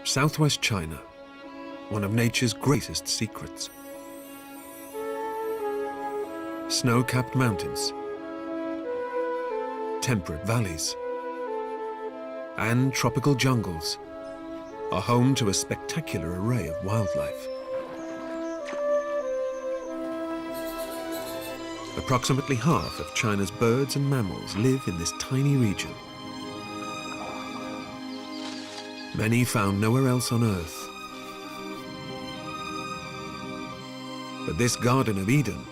Southwest China, one of nature's greatest secrets. Snow-capped mountains, temperate valleys, and tropical jungles are home to a spectacular array of wildlife. Approximately half of China's birds and mammals live in this tiny region. Many found nowhere else on Earth. But this Garden of Eden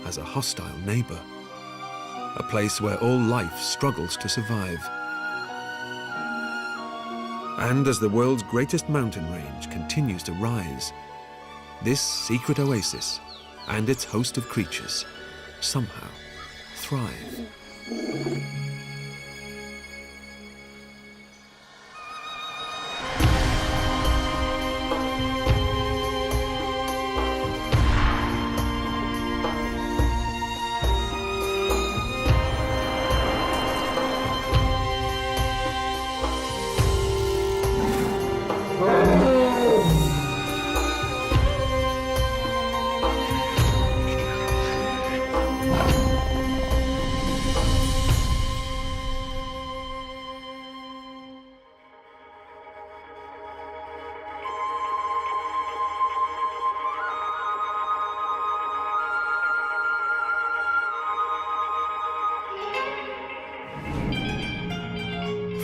has a hostile neighbor, a place where all life struggles to survive. And as the world's greatest mountain range continues to rise, this secret oasis and its host of creatures somehow thrive.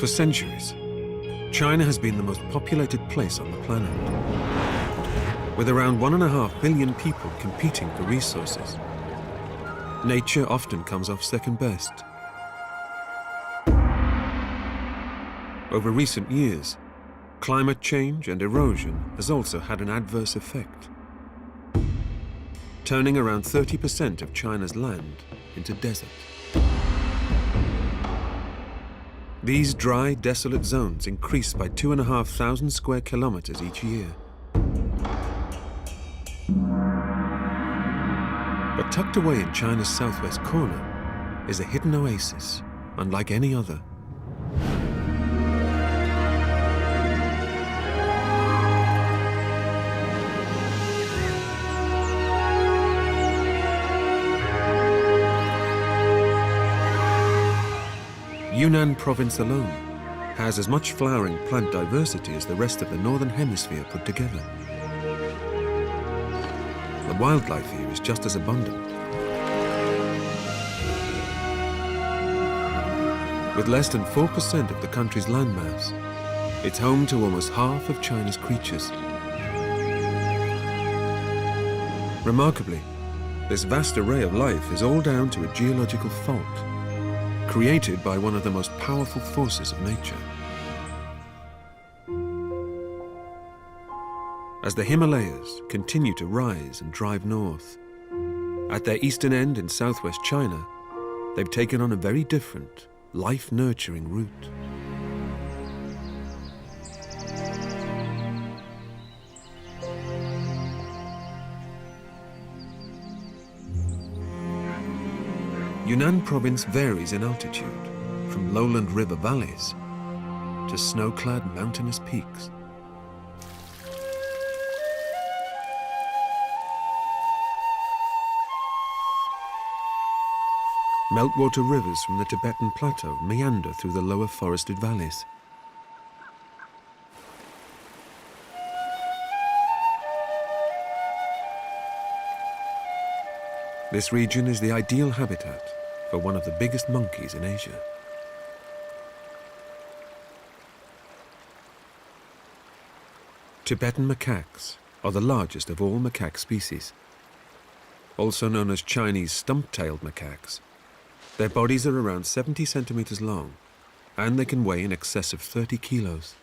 For centuries, China has been the most populated place on the planet, with around 1.5 billion people competing for resources. Nature often comes off second best. Over recent years, climate change and erosion has also had an adverse effect, turning around 30% of China's land into desert. These dry, desolate zones increase by 2,500 square kilometers each year. But tucked away in China's southwest corner is a hidden oasis, unlike any other. Yunnan province alone has as much flowering plant diversity as the rest of the northern hemisphere put together. The wildlife here is just as abundant. With less than 4% of the country's landmass, it's home to almost half of China's creatures. Remarkably, this vast array of life is all down to a geological fault created by one of the most powerful forces of nature. As the Himalayas continue to rise and drive north, at their eastern end in southwest China, they've taken on a very different, life-nurturing route. Yunnan province varies in altitude, from lowland river valleys to snow-clad mountainous peaks. Meltwater rivers from the Tibetan Plateau meander through the lower forested valleys. This region is the ideal habitat for one of the biggest monkeys in Asia. Tibetan macaques are the largest of all macaque species. Also known as Chinese stump-tailed macaques, their bodies are around 70 centimeters long, and they can weigh in excess of 30 kilos.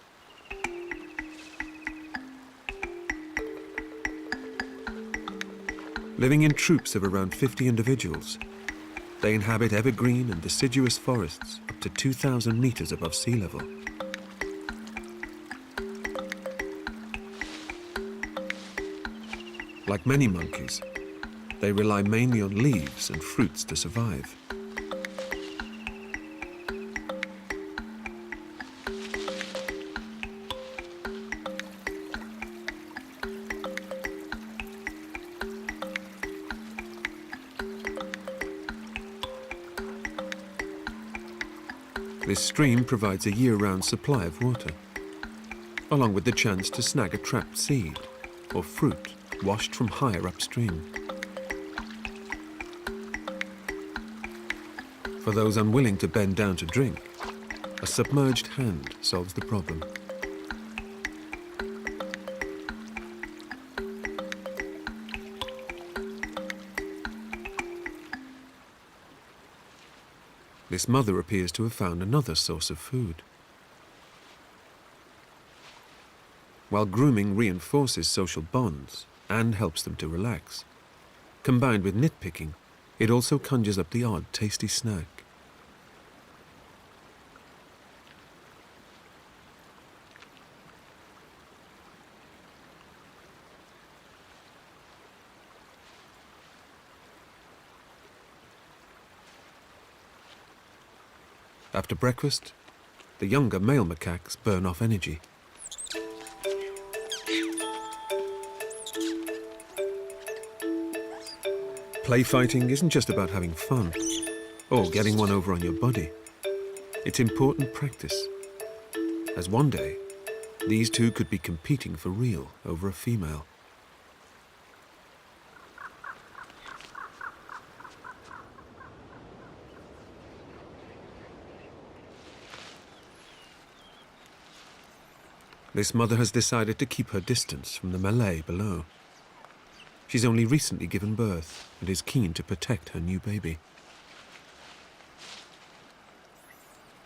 Living in troops of around 50 individuals, they inhabit evergreen and deciduous forests up to 2,000 meters above sea level. Like many monkeys, they rely mainly on leaves and fruits to survive. This stream provides a year-round supply of water, along with the chance to snag a trapped seed or fruit washed from higher upstream. For those unwilling to bend down to drink, a submerged hand solves the problem. This mother appears to have found another source of food. While grooming reinforces social bonds and helps them to relax, combined with nitpicking, it also conjures up the odd tasty snack. After breakfast, the younger male macaques burn off energy. Play fighting isn't just about having fun or getting one over on your buddy. It's important practice, as one day these two could be competing for real over a female. This mother has decided to keep her distance from the melee below. She's only recently given birth and is keen to protect her new baby.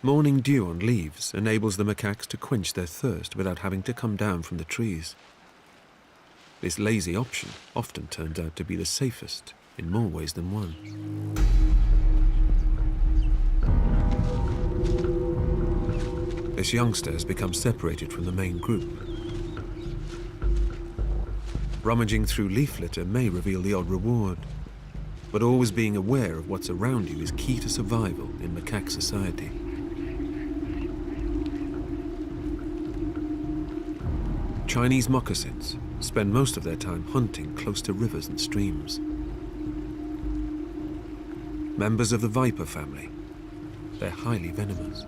Morning dew on leaves enables the macaques to quench their thirst without having to come down from the trees. This lazy option often turns out to be the safest in more ways than one. This youngster has become separated from the main group. Rummaging through leaf litter may reveal the odd reward, but always being aware of what's around you is key to survival in macaque society. Chinese moccasins spend most of their time hunting close to rivers and streams. Members of the viper family, they're highly venomous.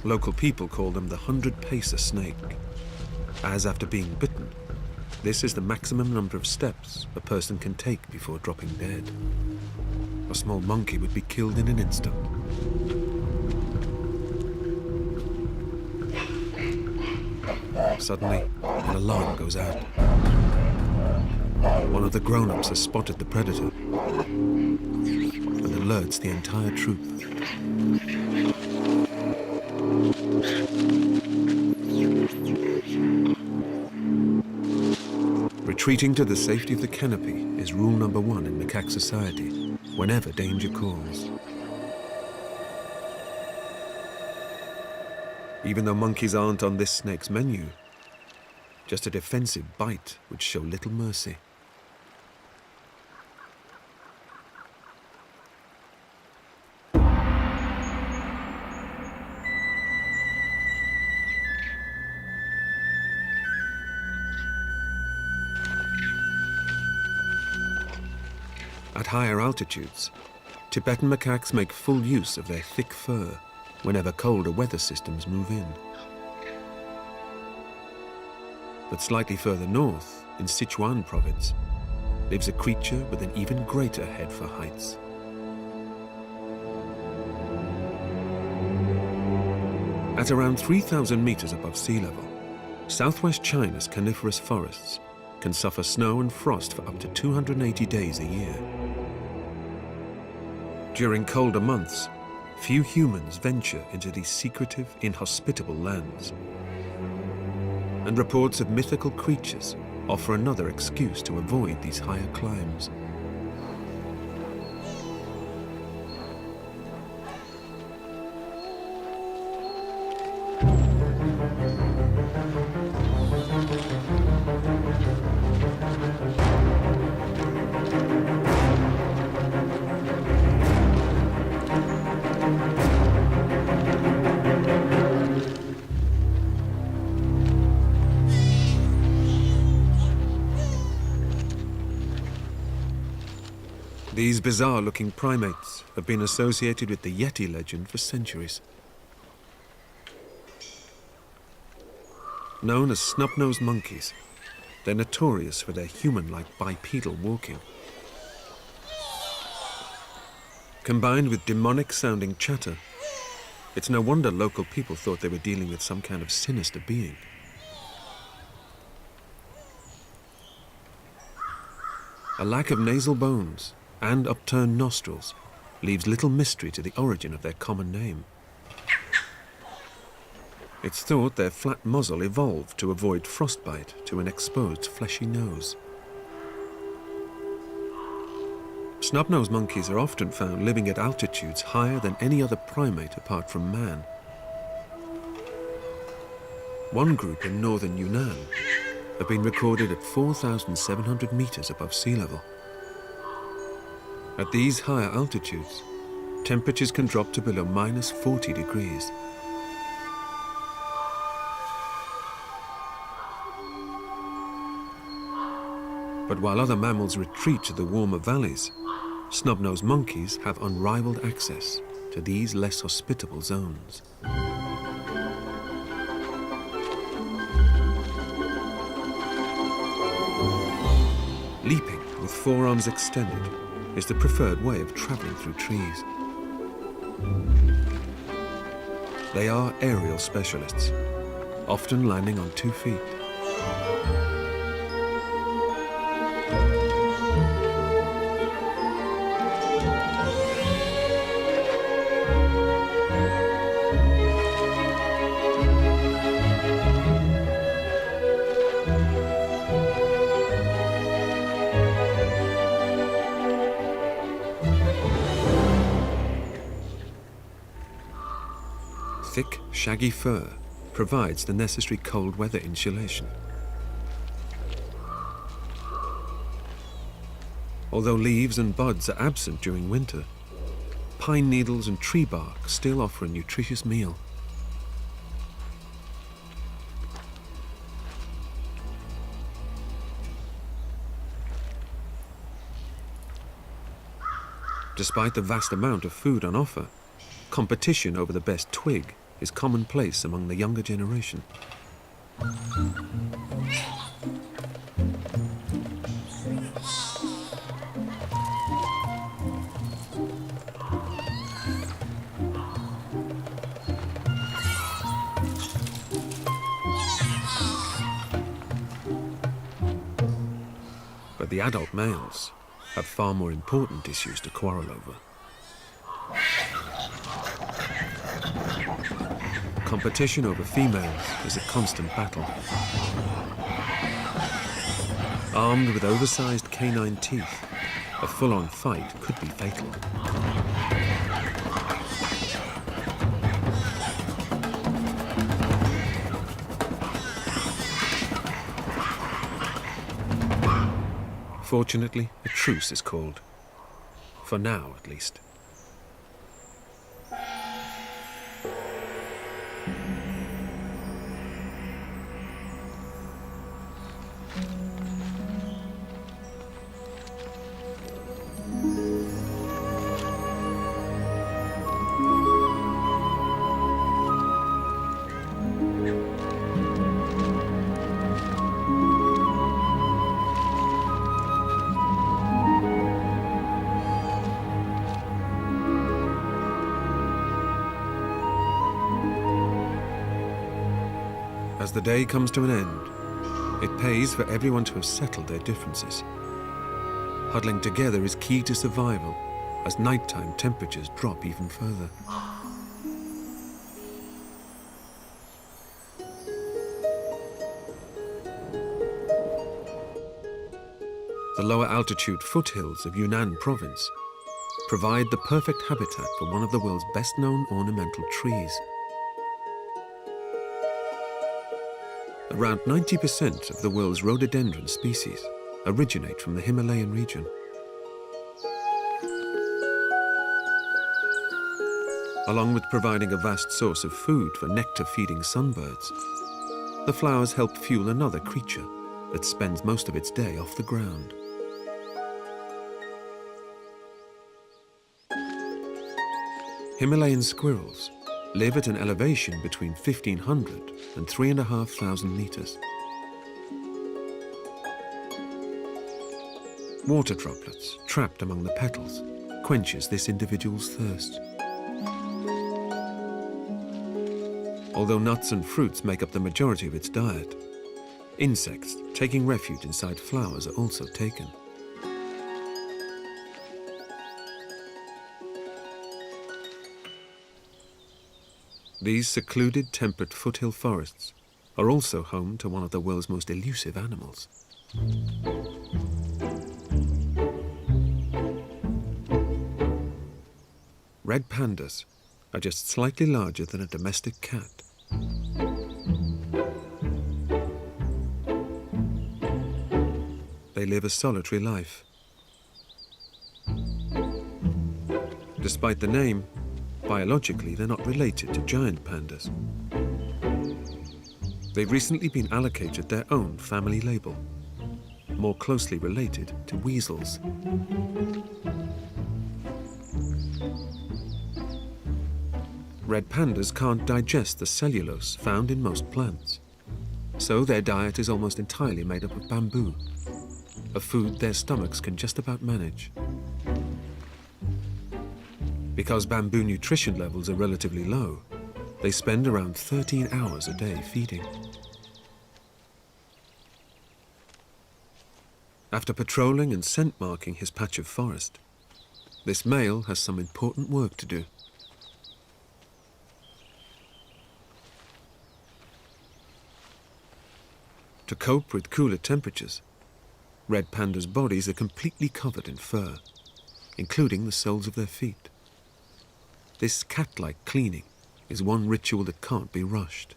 Local people call them the 100-pacer snake, as after being bitten, this is the maximum number of steps a person can take before dropping dead. A small monkey would be killed in an instant. Suddenly, an alarm goes out. One of the grown-ups has spotted the predator and alerts the entire troop. Retreating to the safety of the canopy is rule number one in macaque society, whenever danger calls. Even though monkeys aren't on this snake's menu, just a defensive bite would show little mercy. At higher altitudes, Tibetan macaques make full use of their thick fur whenever colder weather systems move in. But slightly further north, in Sichuan province, lives a creature with an even greater head for heights. At around 3,000 meters above sea level, southwest China's coniferous forests can suffer snow and frost for up to 280 days a year. During colder months, few humans venture into these secretive, inhospitable lands. And reports of mythical creatures offer another excuse to avoid these higher climbs. These bizarre-looking primates have been associated with the Yeti legend for centuries. Known as snub-nosed monkeys, they're notorious for their human-like bipedal walking. Combined with demonic-sounding chatter, it's no wonder local people thought they were dealing with some kind of sinister being. A lack of nasal bones and upturned nostrils leaves little mystery to the origin of their common name. It's thought their flat muzzle evolved to avoid frostbite to an exposed fleshy nose. Snub-nosed monkeys are often found living at altitudes higher than any other primate apart from man. One group in northern Yunnan have been recorded at 4,700 meters above sea level. At these higher altitudes, temperatures can drop to below minus 40 degrees. But while other mammals retreat to the warmer valleys, snub-nosed monkeys have unrivaled access to these less hospitable zones. Leaping with forearms extended is the preferred way of traveling through trees. They are aerial specialists, often landing on 2 feet. Thick, shaggy fur provides the necessary cold weather insulation. Although leaves and buds are absent during winter, pine needles and tree bark still offer a nutritious meal. Despite the vast amount of food on offer, competition over the best twig is commonplace among the younger generation. But the adult males have far more important issues to quarrel over. Competition over females is a constant battle. Armed with oversized canine teeth, a full-on fight could be fatal. Fortunately, a truce is called. For now, at least. As the day comes to an end, it pays for everyone to have settled their differences. Huddling together is key to survival as nighttime temperatures drop even further. The lower altitude foothills of Yunnan province provide the perfect habitat for one of the world's best-known ornamental trees. Around 90% of the world's rhododendron species originate from the Himalayan region. Along with providing a vast source of food for nectar-feeding sunbirds, the flowers help fuel another creature that spends most of its day off the ground. Himalayan squirrels live at an elevation between 1,500 and 3,500 meters. Water droplets trapped among the petals quenches this individual's thirst. Although nuts and fruits make up the majority of its diet, insects taking refuge inside flowers are also taken. These secluded temperate foothill forests are also home to one of the world's most elusive animals. Red pandas are just slightly larger than a domestic cat. They live a solitary life. Despite the name, biologically they're not related to giant pandas. They've recently been allocated their own family label, more closely related to weasels. Red pandas can't digest the cellulose found in most plants, so their diet is almost entirely made up of bamboo, a food their stomachs can just about manage. Because bamboo nutrition levels are relatively low, they spend around 13 hours a day feeding. After patrolling and scent marking his patch of forest, this male has some important work to do. To cope with cooler temperatures, red pandas' bodies are completely covered in fur, including the soles of their feet. This cat-like cleaning is one ritual that can't be rushed.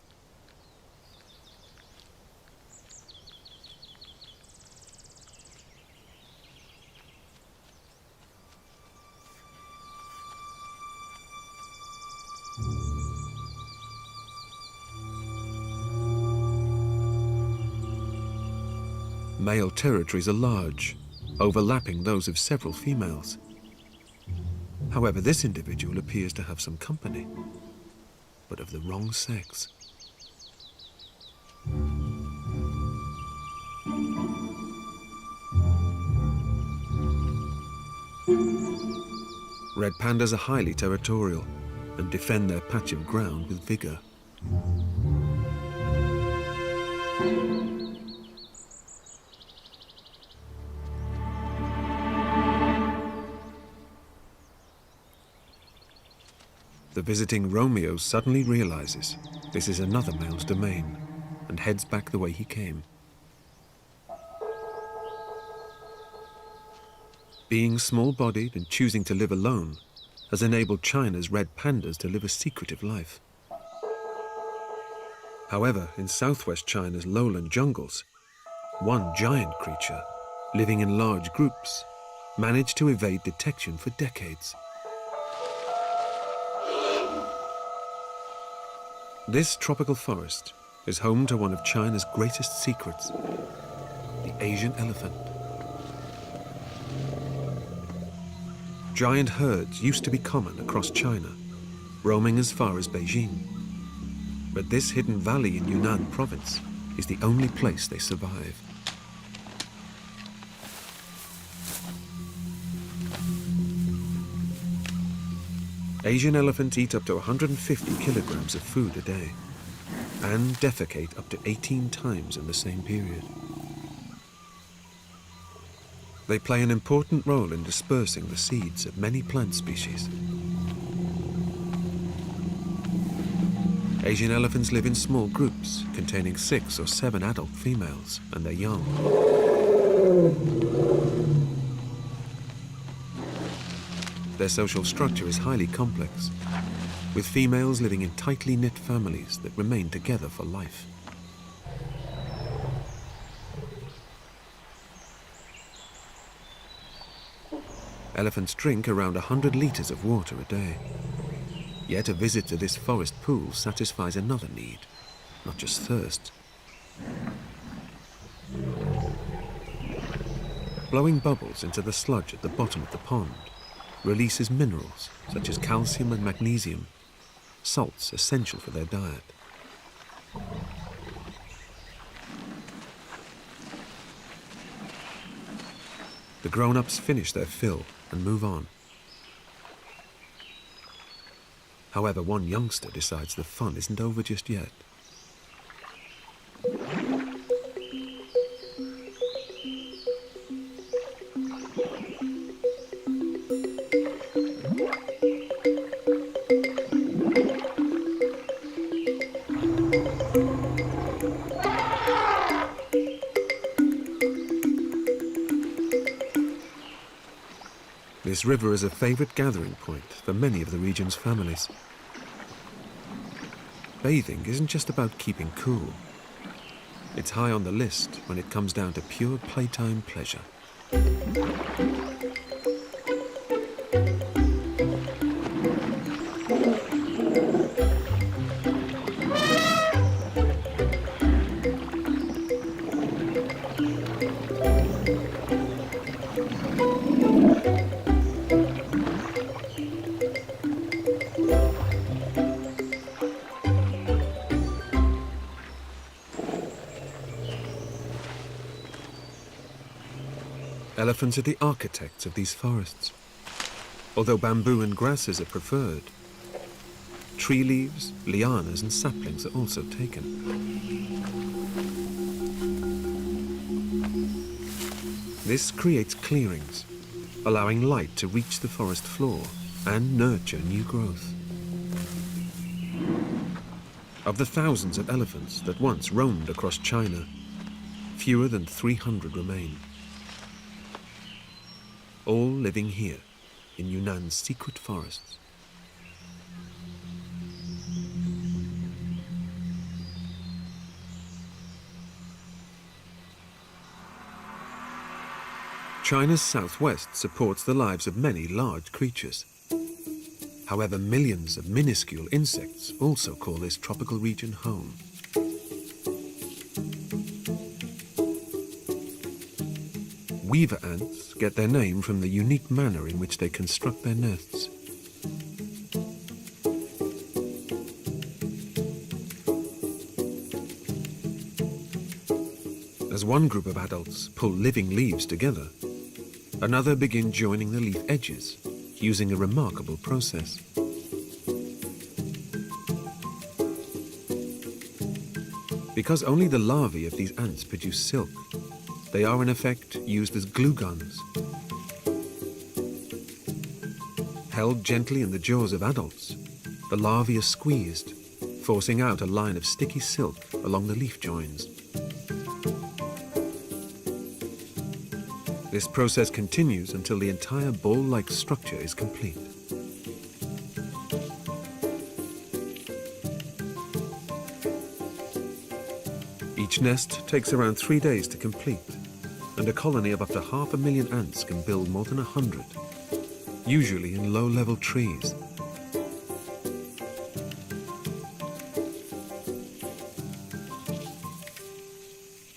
Male territories are large, overlapping those of several females. However, this individual appears to have some company, but of the wrong sex. Red pandas are highly territorial and defend their patch of ground with vigor. The visiting Romeo suddenly realizes this is another male's domain and heads back the way he came. Being small-bodied and choosing to live alone has enabled China's red pandas to live a secretive life. However, in southwest China's lowland jungles, one giant creature, living in large groups, managed to evade detection for decades. This tropical forest is home to one of China's greatest secrets, the Asian elephant. Giant herds used to be common across China, roaming as far as Beijing. But this hidden valley in Yunnan province is the only place they survive. Asian elephants eat up to 150 kilograms of food a day and defecate up to 18 times in the same period. They play an important role in dispersing the seeds of many plant species. Asian elephants live in small groups containing 6 or 7 adult females and their young. Their social structure is highly complex, with females living in tightly knit families that remain together for life. Elephants drink around 100 liters of water a day. Yet a visit to this forest pool satisfies another need, not just thirst. Blowing bubbles into the sludge at the bottom of the pond releases minerals such as calcium and magnesium, salts essential for their diet. The grown-ups finish their fill and move on. However, one youngster decides the fun isn't over just yet. This river is a favorite gathering point for many of the region's families. Bathing isn't just about keeping cool. It's high on the list when it comes down to pure playtime pleasure. Elephants are the architects of these forests. Although bamboo and grasses are preferred, tree leaves, lianas and saplings are also taken. This creates clearings, allowing light to reach the forest floor and nurture new growth. Of the thousands of elephants that once roamed across China, fewer than 300 remain. All living here in Yunnan's secret forests. China's southwest supports the lives of many large creatures. However, millions of minuscule insects also call this tropical region home. Weaver ants get their name from the unique manner in which they construct their nests. As one group of adults pull living leaves together, another begin joining the leaf edges using a remarkable process. Because only the larvae of these ants produce silk, they are in effect used as glue guns. Held gently in the jaws of adults, the larvae are squeezed, forcing out a line of sticky silk along the leaf joins. This process continues until the entire ball-like structure is complete. Each nest takes around 3 days to complete, and a colony of up to 500,000 ants can build more than 100, usually in low-level trees.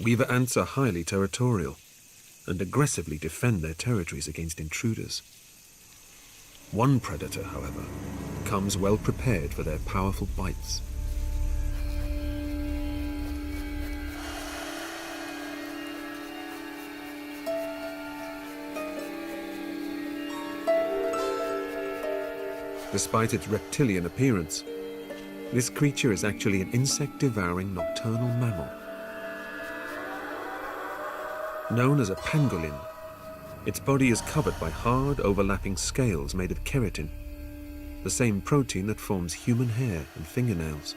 Weaver ants are highly territorial and aggressively defend their territories against intruders. One predator, however, comes well prepared for their powerful bites. Despite its reptilian appearance, this creature is actually an insect-devouring nocturnal mammal. Known as a pangolin, its body is covered by hard, overlapping scales made of keratin, the same protein that forms human hair and fingernails.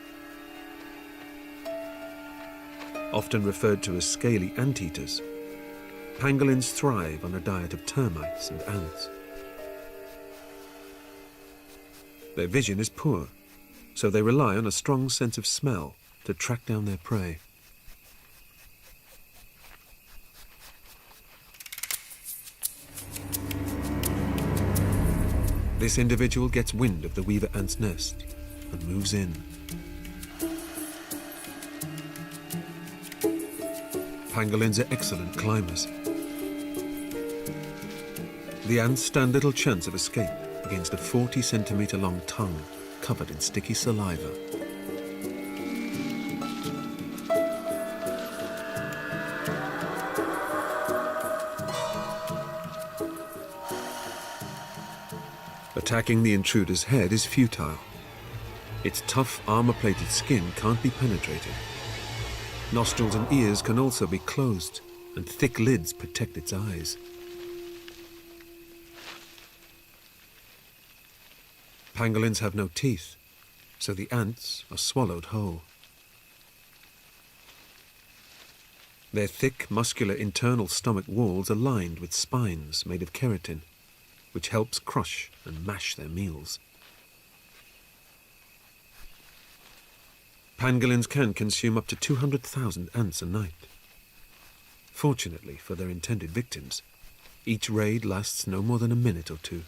Often referred to as scaly anteaters, pangolins thrive on a diet of termites and ants. Their vision is poor, so they rely on a strong sense of smell to track down their prey. This individual gets wind of the weaver ant's nest and moves in. Pangolins are excellent climbers. The ants stand little chance of escape against a 40-centimetre-long tongue covered in sticky saliva. Attacking the intruder's head is futile. Its tough, armor-plated skin can't be penetrated. Nostrils and ears can also be closed, and thick lids protect its eyes. Pangolins have no teeth, so the ants are swallowed whole. Their thick, muscular internal stomach walls are lined with spines made of keratin, which helps crush and mash their meals. Pangolins can consume up to 200,000 ants a night. Fortunately for their intended victims, each raid lasts no more than a minute or two.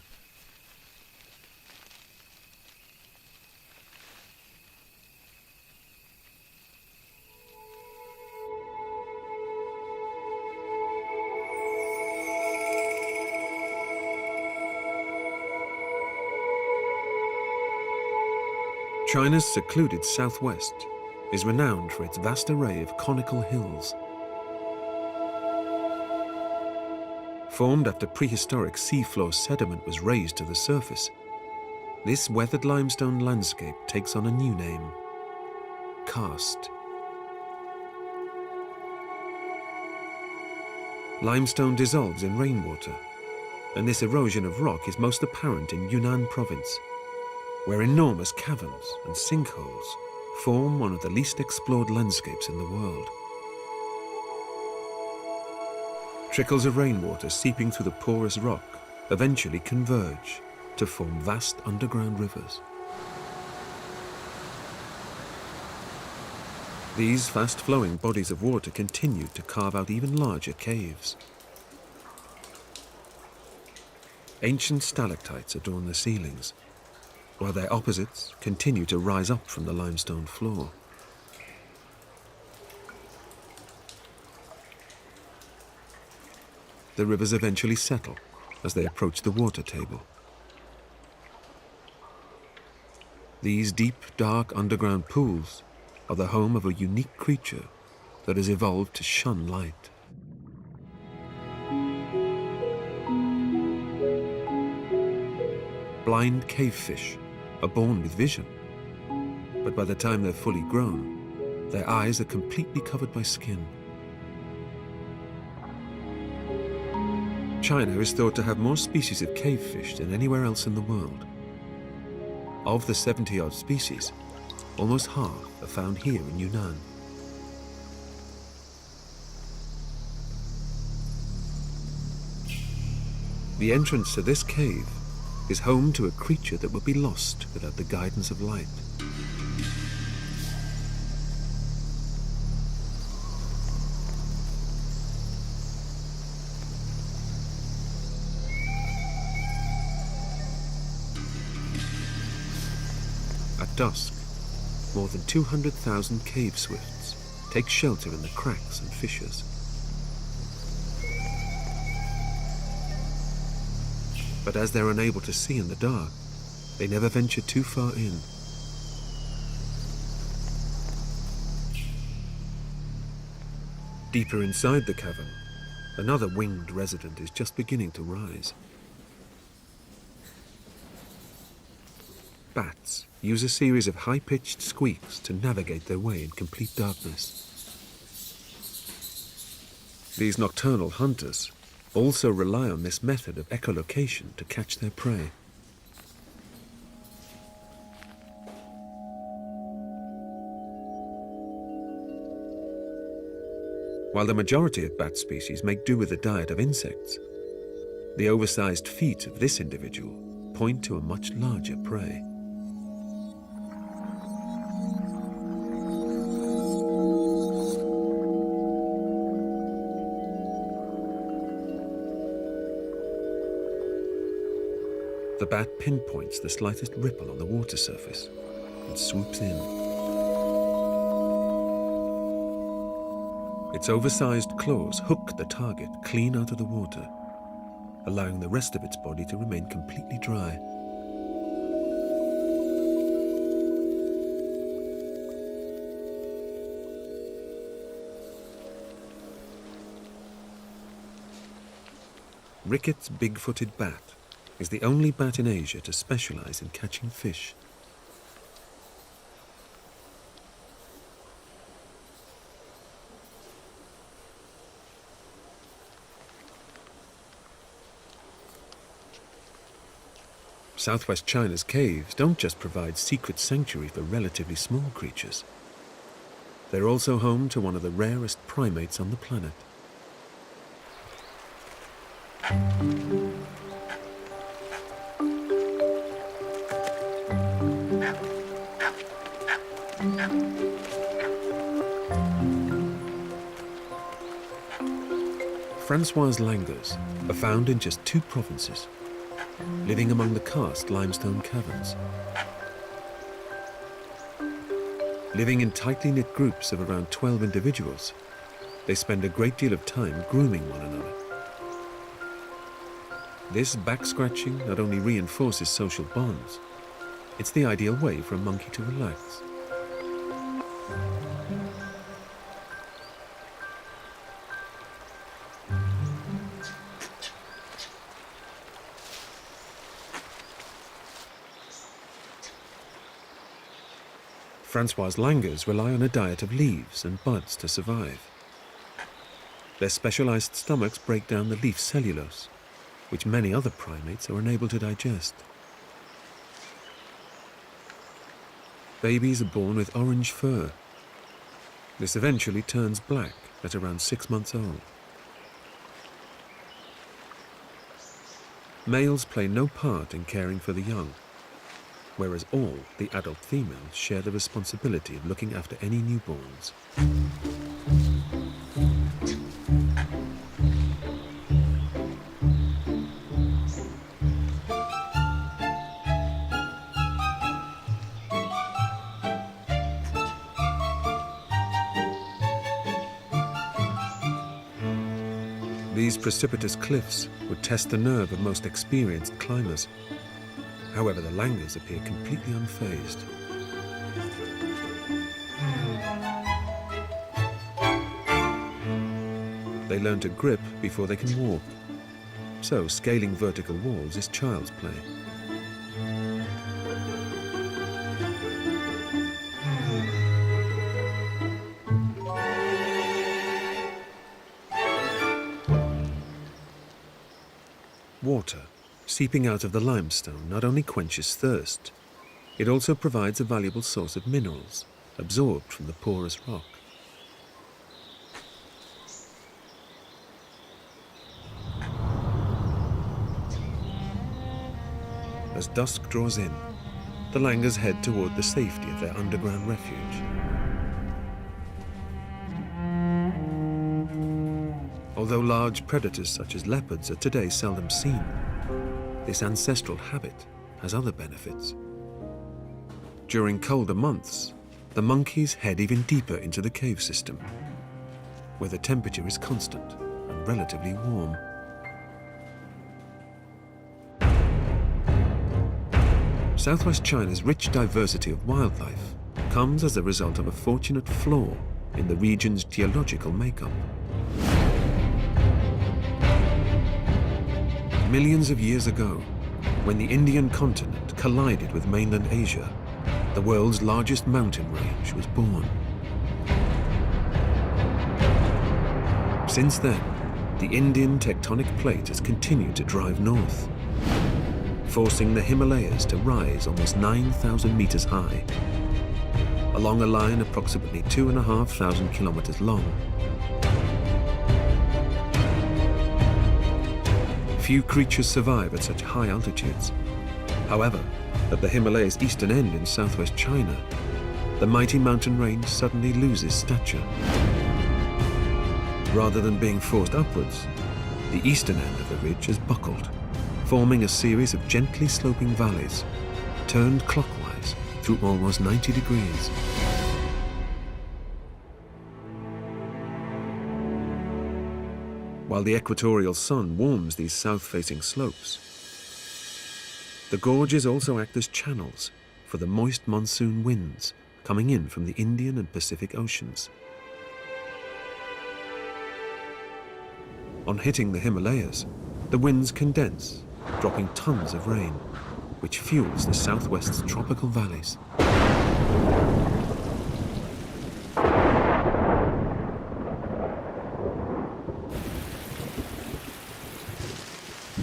China's secluded southwest is renowned for its vast array of conical hills. Formed after prehistoric seafloor sediment was raised to the surface, this weathered limestone landscape takes on a new name: karst. Limestone dissolves in rainwater, and this erosion of rock is most apparent in Yunnan province, where enormous caverns and sinkholes form one of the least explored landscapes in the world. Trickles of rainwater seeping through the porous rock eventually converge to form vast underground rivers. These fast-flowing bodies of water continue to carve out even larger caves. Ancient stalactites adorn the ceilings, while their opposites continue to rise up from the limestone floor. The rivers eventually settle as they approach the water table. These deep, dark underground pools are the home of a unique creature that has evolved to shun light. Blind cavefish are born with vision, but by the time they're fully grown, their eyes are completely covered by skin. China is thought to have more species of cavefish than anywhere else in the world. Of the 70-odd species, almost half are found here in Yunnan. The entrance to this cave is home to a creature that would be lost without the guidance of light. At dusk, more than 200,000 cave swifts take shelter in the cracks and fissures. But as they're unable to see in the dark, they never venture too far in. Deeper inside the cavern, another winged resident is just beginning to rise. Bats use a series of high-pitched squeaks to navigate their way in complete darkness. These nocturnal hunters also rely on this method of echolocation to catch their prey. While the majority of bat species make do with a diet of insects, the oversized feet of this individual point to a much larger prey. The bat pinpoints the slightest ripple on the water surface and swoops in. Its oversized claws hook the target clean out of the water. allowing the rest of its body to remain completely dry. Ricketts' big-footed bat is the only bat in Asia to specialize in catching fish. Southwest China's caves don't just provide secret sanctuary for relatively small creatures. They're also home to one of the rarest primates on the planet. Francois langurs are found in just 2 provinces, living among the karst limestone caverns. Living in tightly knit groups of around 12 individuals, they spend a great deal of time grooming one another. This back-scratching not only reinforces social bonds, it's the ideal way for a monkey to relax. Francois langurs rely on a diet of leaves and buds to survive. Their specialized stomachs break down the leaf cellulose, which many other primates are unable to digest. Babies are born with orange fur. This eventually turns black at around 6 months old. Males play no part in caring for the young, whereas all the adult females share the responsibility of looking after any newborns. These precipitous cliffs would test the nerve of most experienced climbers. However, the langurs appear completely unfazed. They learn to grip before they can walk, so scaling vertical walls is child's play. Water, seeping out of the limestone, not only quenches thirst, it also provides a valuable source of minerals absorbed from the porous rock. As dusk draws in, the langurs head toward the safety of their underground refuge. Although large predators such as leopards are today seldom seen, this ancestral habit has other benefits. During colder months, the monkeys head even deeper into the cave system, where the temperature is constant and relatively warm. Southwest China's rich diversity of wildlife comes as a result of a fortunate flaw in the region's geological makeup. Millions of years ago, when the Indian continent collided with mainland Asia, the world's largest mountain range was born. Since then, the Indian tectonic plate has continued to drive north, forcing the Himalayas to rise almost 9,000 meters high, along a line approximately 2,500 kilometers long. Few creatures survive at such high altitudes. However, at the Himalayas' eastern end in southwest China, the mighty mountain range suddenly loses stature. Rather than being forced upwards, the eastern end of the ridge is buckled, forming a series of gently sloping valleys, turned clockwise through almost 90 degrees. while the equatorial sun warms these south-facing slopes. The gorges also act as channels for the moist monsoon winds coming in from the Indian and Pacific Oceans. On hitting the Himalayas, the winds condense, dropping tons of rain, which fuels the southwest's tropical valleys.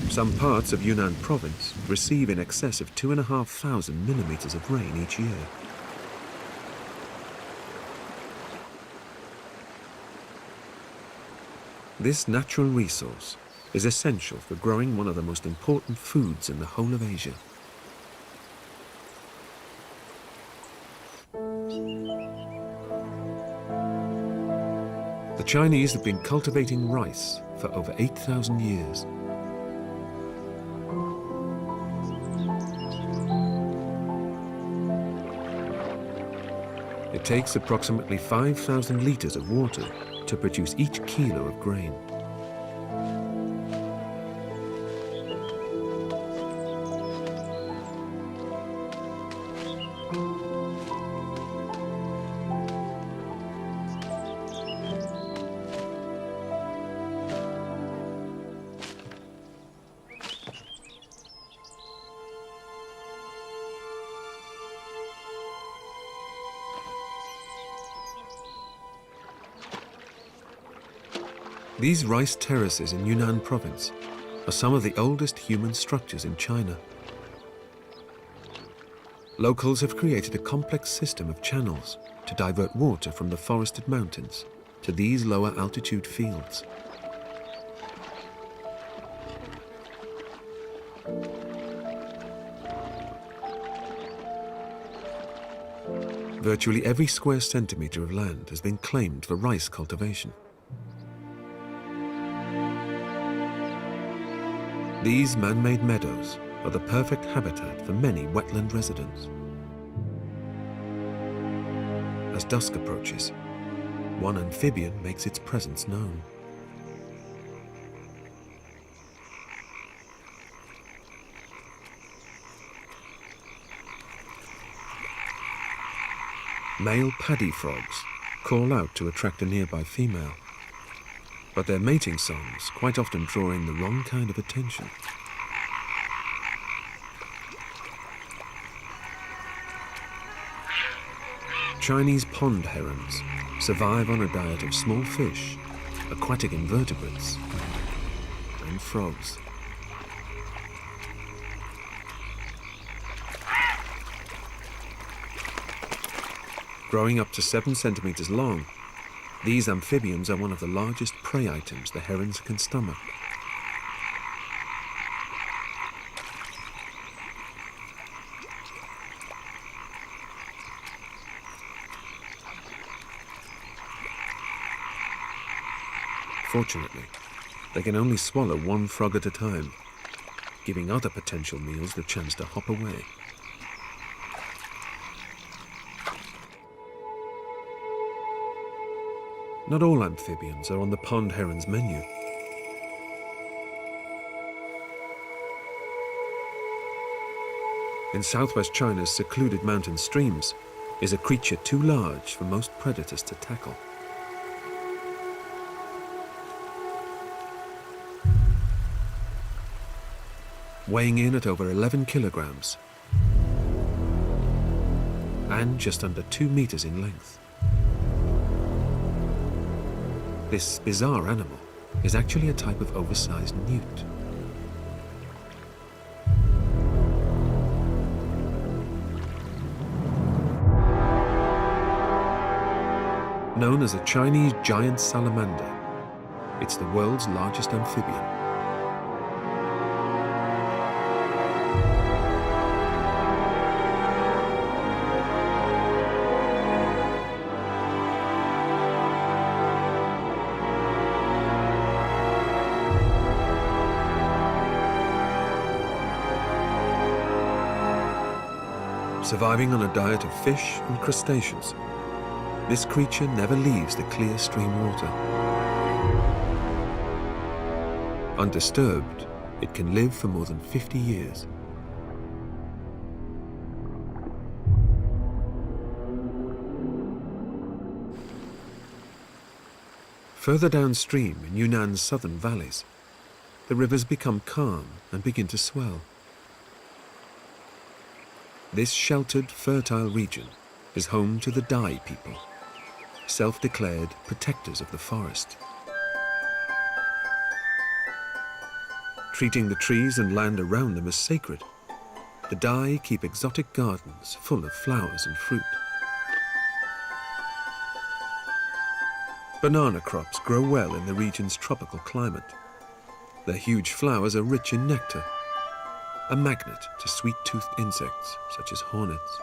Some parts of Yunnan province receive in excess of 2,500 millimeters of rain each year. This natural resource is essential for growing one of the most important foods in the whole of Asia. The Chinese have been cultivating rice for over 8,000 years. It takes approximately 5,000 liters of water to produce each kilo of grain. These rice terraces in Yunnan province are some of the oldest human structures in China. Locals have created a complex system of channels to divert water from the forested mountains to these lower altitude fields. Virtually every square centimeter of land has been claimed for rice cultivation. These man-made meadows are the perfect habitat for many wetland residents. As dusk approaches, one amphibian makes its presence known. Male paddy frogs call out to attract a nearby female, but their mating songs quite often draw in the wrong kind of attention. Chinese pond herons survive on a diet of small fish, aquatic invertebrates, and frogs. Growing up to 7 centimeters long, these amphibians are one of the largest prey items the herons can stomach. Fortunately, they can only swallow one frog at a time, giving other potential meals the chance to hop away. Not all amphibians are on the pond heron's menu. In southwest China's secluded mountain streams is a creature too large for most predators to tackle. Weighing in at over 11 kilograms and just under 2 meters in length. This bizarre animal is actually a type of oversized newt. Known as a Chinese giant salamander, it's the world's largest amphibian. Surviving on a diet of fish and crustaceans, this creature never leaves the clear stream water. Undisturbed, it can live for more than 50 years. Further downstream in Yunnan's southern valleys, the rivers become calm and begin to swell. This sheltered, fertile region is home to the Dai people, self-declared protectors of the forest. Treating the trees and land around them as sacred, the Dai keep exotic gardens full of flowers and fruit. Banana crops grow well in the region's tropical climate. Their huge flowers are rich in nectar, a magnet to sweet-toothed insects such as hornets.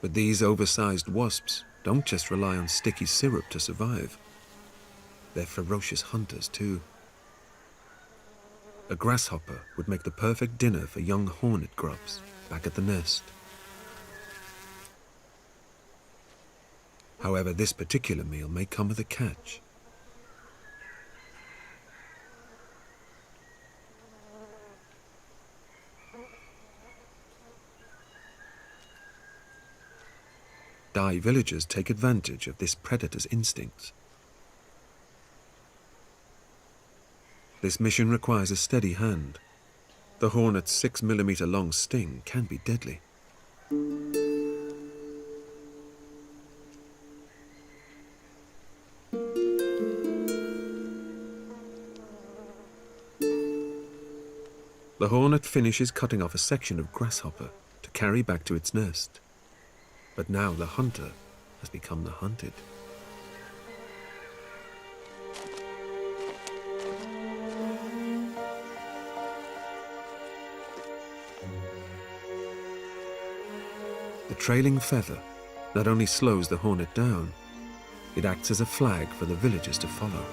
But these oversized wasps don't just rely on sticky syrup to survive. They're ferocious hunters too. A grasshopper would make the perfect dinner for young hornet grubs back at the nest. However, this particular meal may come with a catch. Dai villagers take advantage of this predator's instincts. This mission requires a steady hand. The hornet's 6mm long sting can be deadly. The hornet finishes cutting off a section of grasshopper to carry back to its nest. But now the hunter has become the hunted. The trailing feather not only slows the hornet down, it acts as a flag for the villagers to follow.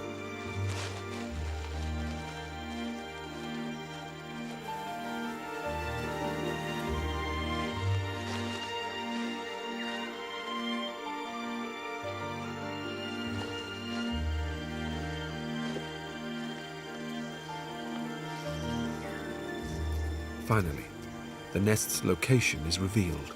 Finally, the nest's location is revealed.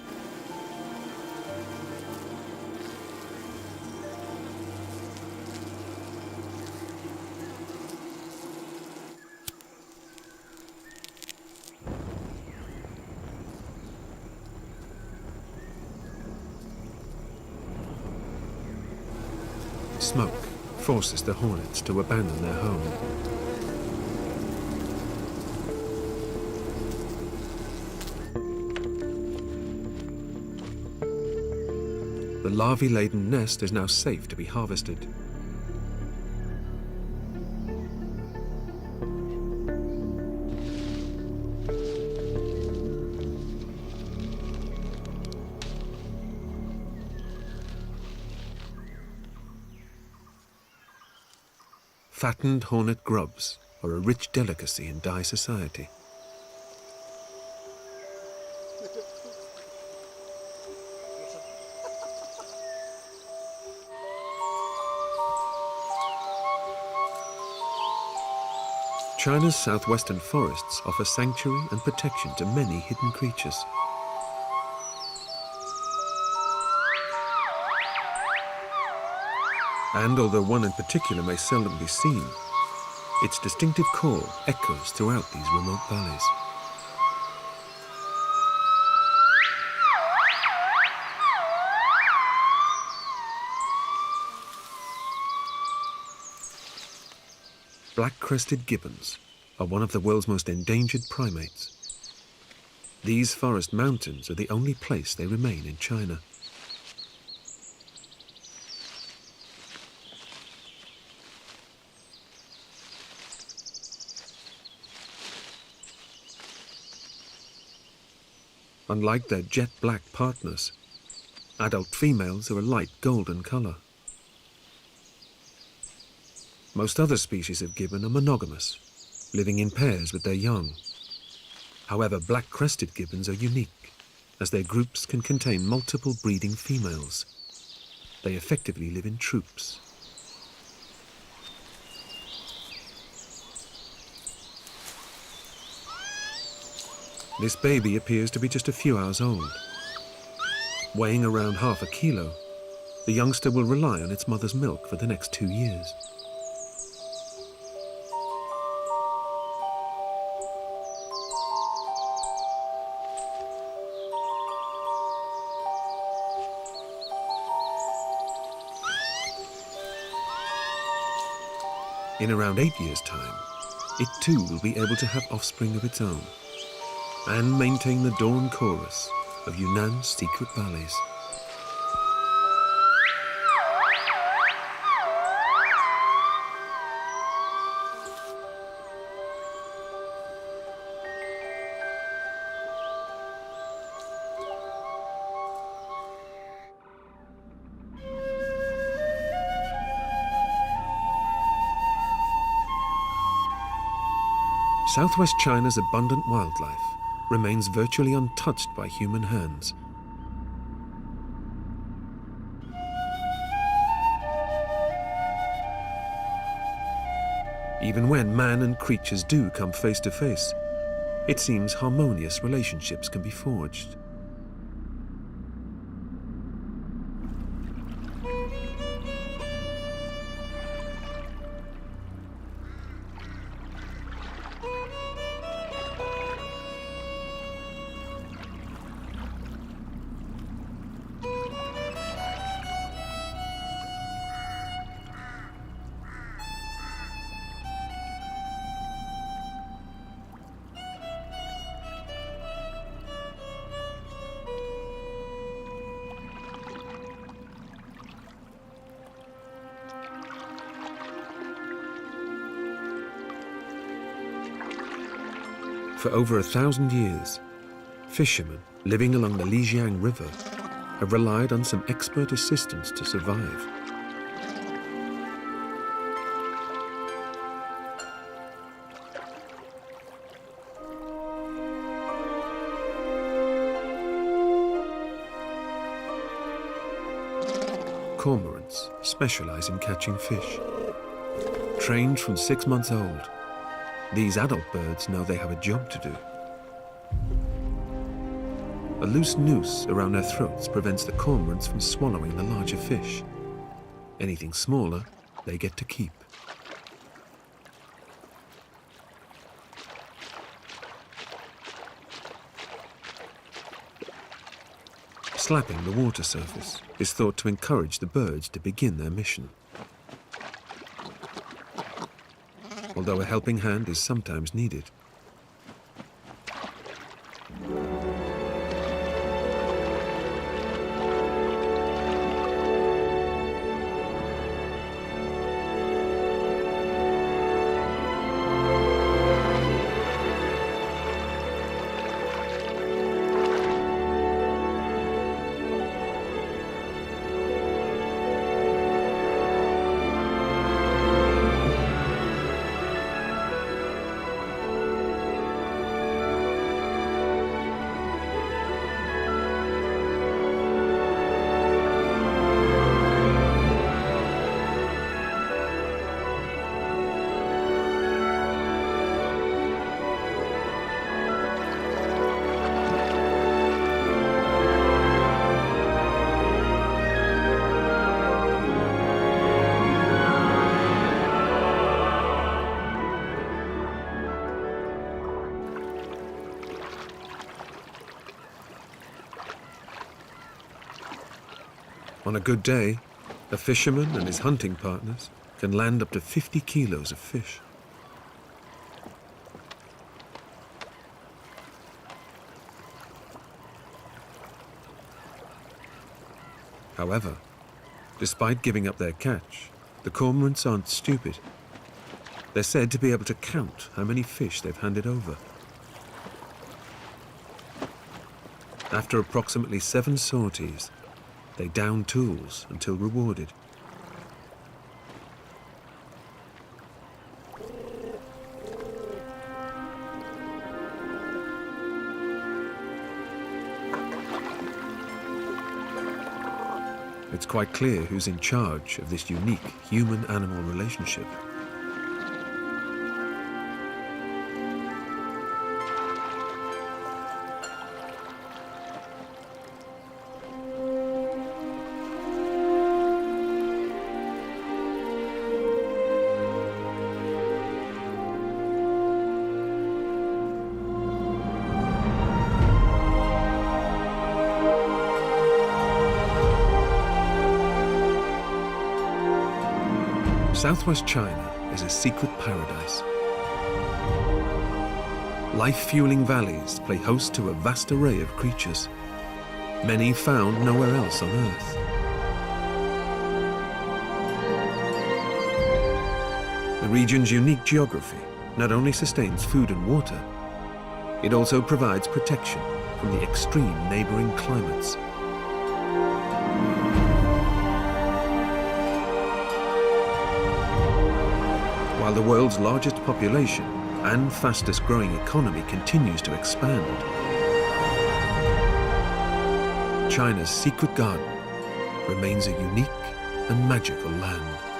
Smoke forces the hornets to abandon their home. The larvae-laden nest is now safe to be harvested. Fattened hornet grubs are a rich delicacy in Dai society. China's southwestern forests offer sanctuary and protection to many hidden creatures. And although one in particular may seldom be seen, its distinctive call echoes throughout these remote valleys. Black-crested gibbons are one of the world's most endangered primates. These forest mountains are the only place they remain in China. Unlike their jet-black partners, adult females are a light golden color. Most other species of gibbon are monogamous, living in pairs with their young. However, black-crested gibbons are unique as their groups can contain multiple breeding females. They effectively live in troops. This baby appears to be just a few hours old. Weighing around half a kilo, the youngster will rely on its mother's milk for the next 2 years. In around 8 years' time, it too will be able to have offspring of its own and maintain the dawn chorus of Yunnan's secret valleys. Southwest China's abundant wildlife remains virtually untouched by human hands. Even when man and creatures do come face to face, it seems harmonious relationships can be forged. For over 1,000 years, fishermen living along the Lijiang River have relied on some expert assistance to survive. Cormorants specialize in catching fish. Trained from 6 months old, these adult birds know they have a job to do. A loose noose around their throats prevents the cormorants from swallowing the larger fish. Anything smaller, they get to keep. Slapping the water surface is thought to encourage the birds to begin their mission. Although a helping hand is sometimes needed. On a good day, a fisherman and his hunting partners can land up to 50 kilos of fish. However, despite giving up their catch, the cormorants aren't stupid. They're said to be able to count how many fish they've handed over. After approximately 7 sorties, they down tools until rewarded. It's quite clear who's in charge of this unique human-animal relationship. Southwest China is a secret paradise. Life-fueling valleys play host to a vast array of creatures, many found nowhere else on Earth. The region's unique geography not only sustains food and water, it also provides protection from the extreme neighboring climates. While the world's largest population and fastest growing economy continues to expand, China's secret garden remains a unique and magical land.